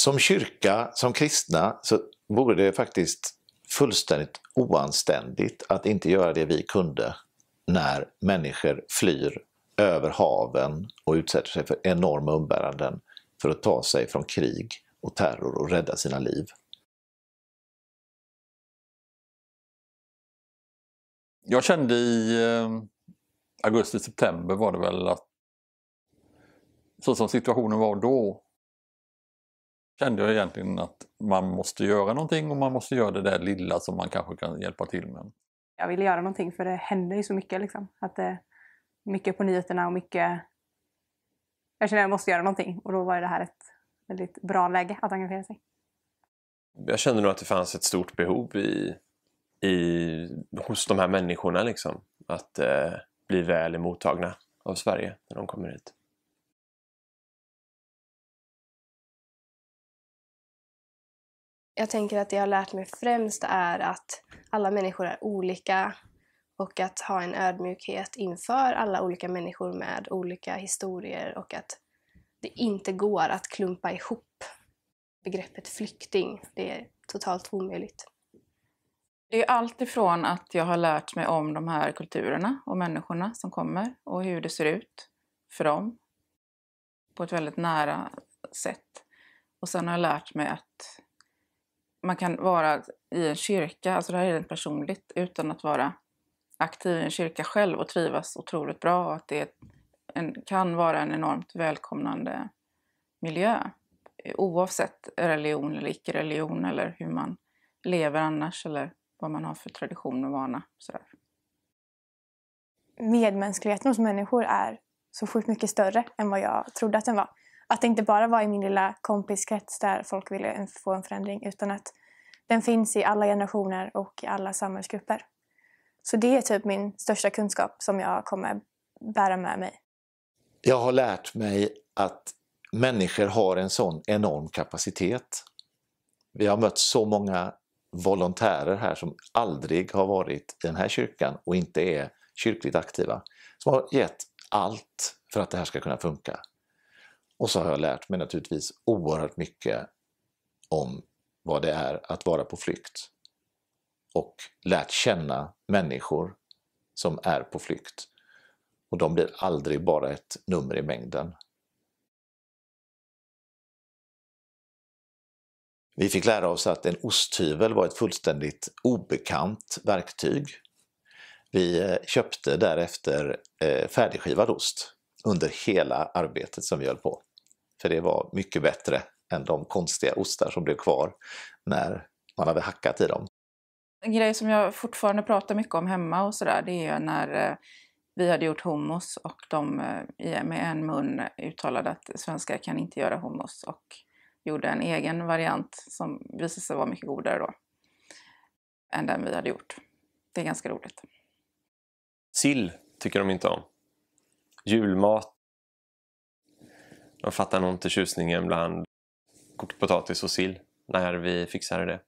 Som kyrka, som kristna, så vore det faktiskt fullständigt oanständigt att inte göra det vi kunde när människor flyr över haven och utsätter sig för enorma umbäranden för att ta sig från krig och terror och rädda sina liv. Jag kände i augusti-september var det väl att så som situationen var då kände jag egentligen att man måste göra någonting och man måste göra det där lilla som man kanske kan hjälpa till med. Jag ville göra någonting för det händer ju så mycket liksom. Att det mycket på nyheterna och mycket... Jag känner att jag måste göra någonting och då var det här ett väldigt bra läge att engagera sig. Jag kände nog att det fanns ett stort behov hos de här människorna liksom, att bli väl emottagna av Sverige när de kommer hit. Jag tänker att det jag har lärt mig främst är att alla människor är olika och att ha en ödmjukhet inför alla olika människor med olika historier och att det inte går att klumpa ihop begreppet flykting. Det är totalt omöjligt. Det är allt ifrån att jag har lärt mig om de här kulturerna och människorna som kommer och hur det ser ut för dem på ett väldigt nära sätt. Och sen har jag lärt mig att man kan vara i en kyrka, alltså det här är rent personligt, utan att vara aktiv i en kyrka själv och trivas otroligt bra. Och att det kan vara en enormt välkomnande miljö. Oavsett religion eller icke-religion eller hur man lever annars eller vad man har för tradition och vana. Sådär. Medmänskligheten hos människor är så sjukt mycket större än vad jag trodde att den var. Att det inte bara var i min lilla kompiskrets där folk ville få en förändring utan att den finns i alla generationer och i alla samhällsgrupper. Så det är typ min största kunskap som jag kommer bära med mig. Jag har lärt mig att människor har en sån enorm kapacitet. Vi har mött så många volontärer här som aldrig har varit i den här kyrkan och inte är kyrkligt aktiva. Som har gett allt för att det här ska kunna funka. Och så har jag lärt mig naturligtvis oerhört mycket om vad det är att vara på flykt. Och lärt känna människor som är på flykt. Och de blir aldrig bara ett nummer i mängden. Vi fick lära oss att en osthyvel var ett fullständigt obekant verktyg. Vi köpte därefter färdigskivad ost under hela arbetet som vi höll på. För det var mycket bättre än de konstiga ostar som blev kvar när man hade hackat i dem. En grej som jag fortfarande pratar mycket om hemma och sådär, det är när vi hade gjort hummus och de med en mun uttalade att svenskar kan inte göra hummus och gjorde en egen variant som visade sig vara mycket godare då än den vi hade gjort. Det är ganska roligt. Sill tycker de inte om. Julmat. De fattar nog inte tjusningen bland kokt potatis och sill när vi fixade det.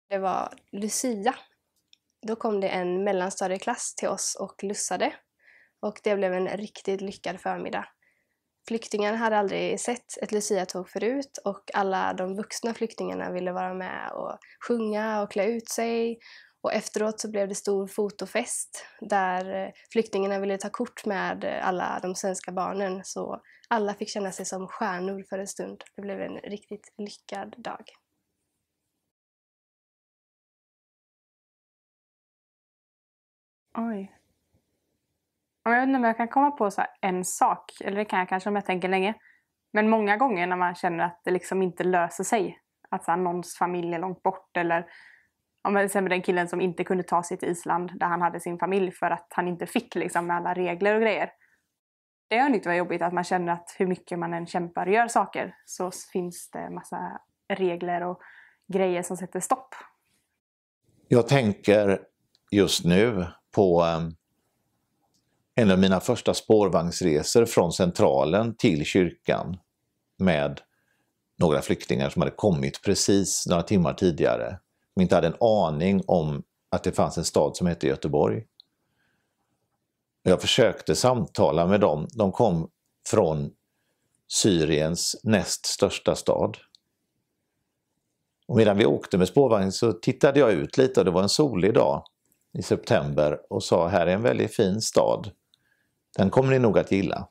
Det var Lucia. Då kom det en mellanstadieklass till oss och lussade. Och det blev en riktigt lyckad förmiddag. Flyktingarna hade aldrig sett ett Lucia-tåg förut och alla de vuxna flyktingarna ville vara med och sjunga och klä ut sig. Och efteråt så blev det stor fotofest där flyktingarna ville ta kort med alla de svenska barnen. Så alla fick känna sig som stjärnor för en stund. Det blev en riktigt lyckad dag. Oj. Jag vet inte om jag kan komma på så här en sak. Eller det kan jag kanske om jag tänker länge. Men många gånger när man känner att det liksom inte löser sig. Att så här, någons familj är långt bort. Eller om till exempel den killen som inte kunde ta sig till Island. Där han hade sin familj för att han inte fick liksom, med alla regler och grejer. Det har inte varit jobbigt att man känner att hur mycket man än kämpar och gör saker. Så finns det massa regler och grejer som sätter stopp. Jag tänker just nu på en av mina första spårvagnsresor från centralen till kyrkan med några flyktingar som hade kommit precis några timmar tidigare. Som inte hade en aning om att det fanns en stad som hette Göteborg. Jag försökte samtala med dem. De kom från Syriens näst största stad. Och medan vi åkte med spårvagn så tittade jag ut lite och det var en solig dag i september och sa här är en väldigt fin stad. Den kommer ni nog att gilla.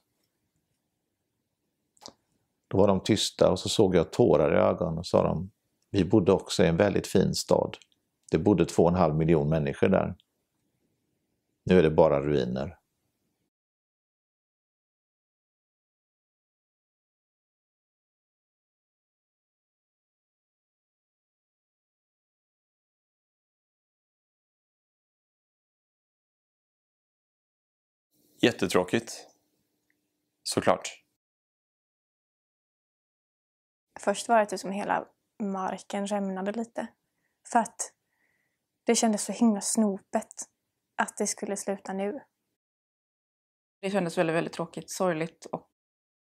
Då var de tysta och så såg jag tårar i ögonen och sa de, vi bodde också i en väldigt fin stad. Det bodde 2,5 miljoner människor där. Nu är det bara ruiner. Jättetråkigt. Såklart. Först var det typ som hela marken rämnade lite. För att det kändes så himla snopet att det skulle sluta nu. Det kändes väldigt, väldigt tråkigt, sorgligt och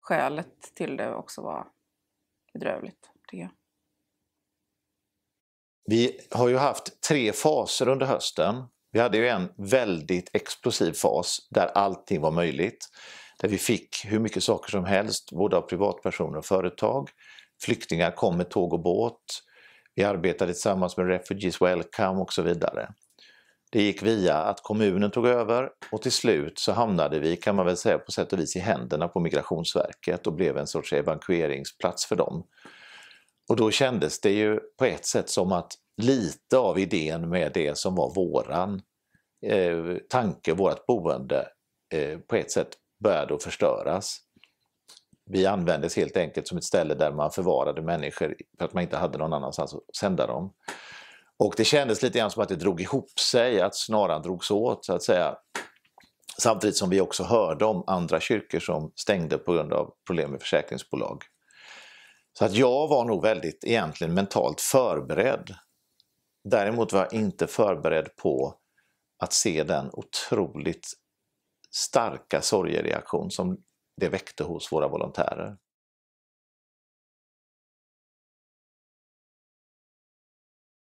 skälet till det också var bedrövligt, tycker jag. Vi har ju haft 3 faser under hösten. Vi hade ju en väldigt explosiv fas där allting var möjligt. Där vi fick hur mycket saker som helst, både av privatpersoner och företag. Flyktingar kom med tåg och båt. Vi arbetade tillsammans med Refugees Welcome och så vidare. Det gick via att kommunen tog över och till slut så hamnade vi, kan man väl säga på sätt och vis, i händerna på Migrationsverket och blev en sorts evakueringsplats för dem. Och då kändes det ju på ett sätt som att lite av idén med det som var våran tanke, vårat boende, på ett sätt började att förstöras. Vi användes helt enkelt som ett ställe där man förvarade människor för att man inte hade någon annanstans att sända dem. Och det kändes lite grann som att det drog ihop sig, att snaran drogs åt så att säga. Samtidigt som vi också hörde om andra kyrkor som stängde på grund av problem med försäkringsbolag. Så att jag var nog väldigt egentligen mentalt förberedd. Däremot var jag inte förberedd på att se den otroligt starka sorgereaktion som det väckte hos våra volontärer.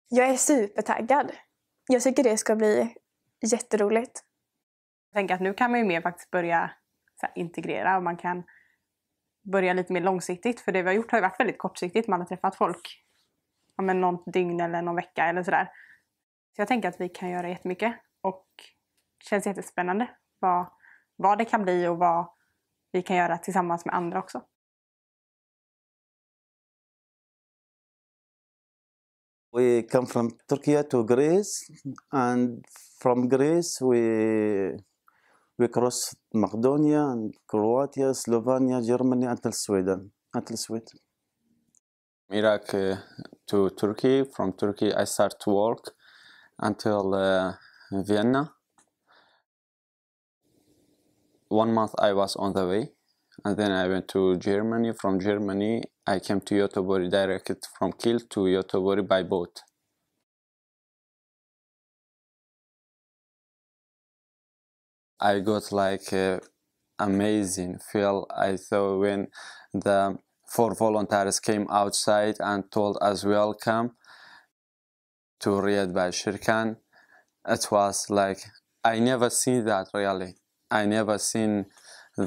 Jag är supertaggad. Jag tycker det ska bli jätteroligt. Jag tänker att nu kan man ju mer faktiskt börja integrera och man kan börja lite mer långsiktigt. För det vi har gjort har ju varit väldigt kortsiktigt. Man har träffat folk någon dygn eller någon vecka eller sådär. Så jag tänker att vi kan göra jättemycket. Och det känns jättespännande vad det kan bli och vad vi kan göra tillsammans med andra också. We come from Turkey to Greece, and from Greece we cross Macedonia and Croatia, Slovenia, Germany until Sweden. Iraq to Turkey. From Turkey I start to work until Vienna. 1 month I was on the way, and then I went to Germany. From Germany I came to Göteborg, direct from Kiel to Göteborg by boat. I got like a amazing feel. I thought when the 4 volunteers came outside and told us welcome to Riyad by Shirkan, it was like I never seen that really. I never seen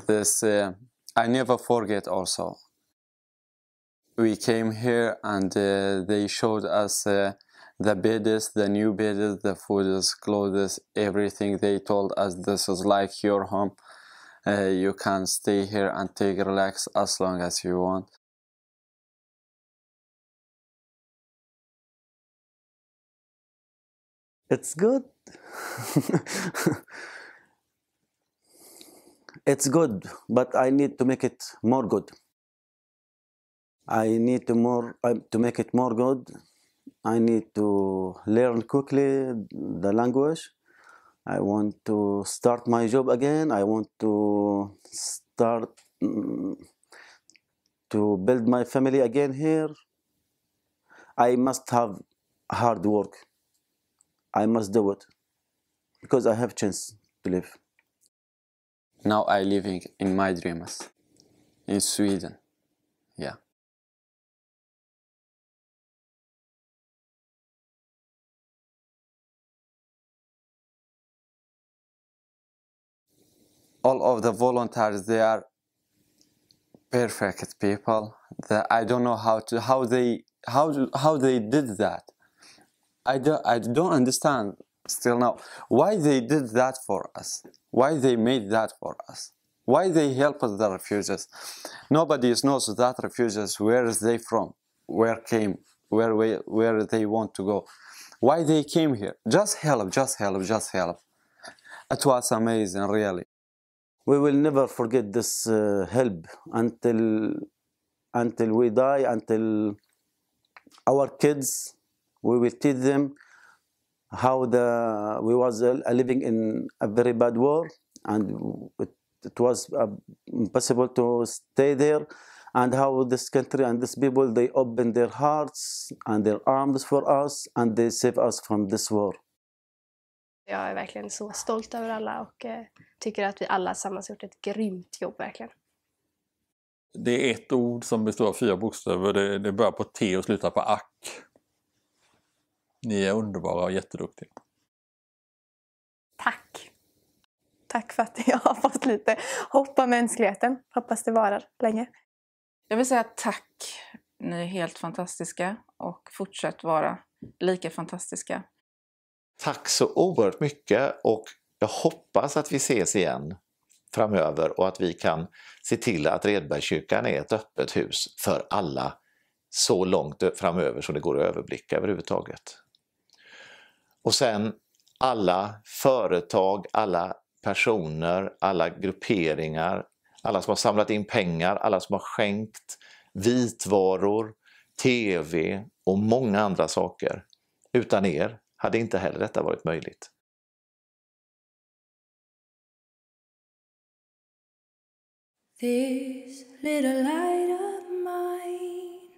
this. I never forget also. We came here and they showed us the beds, the new beds, the foods, clothes, everything. They told us this is like your home. You can stay here and take relax as long as you want. It's good. It's good, but I need to make it more good. I need to make it more good. I need to learn quickly the language. I want to start my job again. I want to start to build my family again here. I must have hard work. I must do it because I have chance to live. Now I living in my dreams in Sweden. Yeah. All of the volunteers, they are perfect people that I don't know how they did that. I don't understand still now why they did that for us, why they made that for us, why they helped the refugees. Nobody knows that refugees, where is they from, where they want to go, why they came here. Just help. It was amazing, really. We will never forget this help until we die, until our kids, we will teach them how we was living in a very bad war, and it was impossible to stay there, and how this country and these people, they opened their hearts and their arms for us, and they save us from this war. Jag är verkligen så stolt över alla och tycker att vi alla tillsammans gjort ett grymt jobb verkligen. Det är ett ord som består av 4 bokstäver. Det börjar på T och slutar på ack. Ni är underbara och jätteduktiga. Tack! Tack för att jag har fått lite hopp om mänskligheten. Hoppas det varar länge. Jag vill säga tack. Ni är helt fantastiska och fortsätt vara lika fantastiska. Tack så oerhört mycket, och jag hoppas att vi ses igen framöver och att vi kan se till att Redbergskyrkan är ett öppet hus för alla så långt framöver som det går att överblicka överhuvudtaget. Och sen alla företag, alla personer, alla grupperingar, alla som har samlat in pengar, alla som har skänkt vitvaror, tv och många andra saker. Utan er hade inte heller detta varit möjligt. This little light of mine,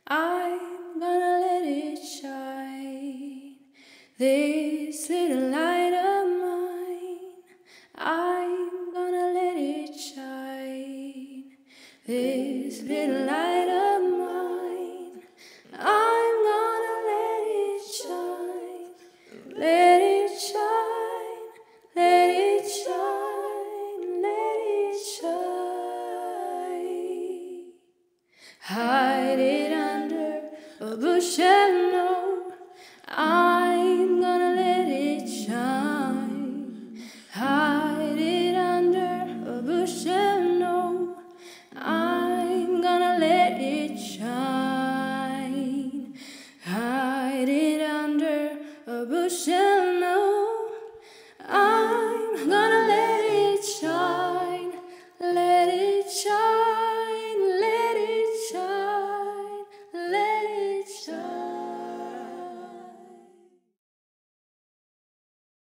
I'm gonna let it shine. This little light of mine, I'm gonna let it shine. This little light of mine, I'm gonna let it shine. Let it shine, let it shine, let it shine. Hide it under a bushel, no, I'm gonna let it shine. Hide it under a bushel, no, I'm gonna let it shine. Hide it under a bushel.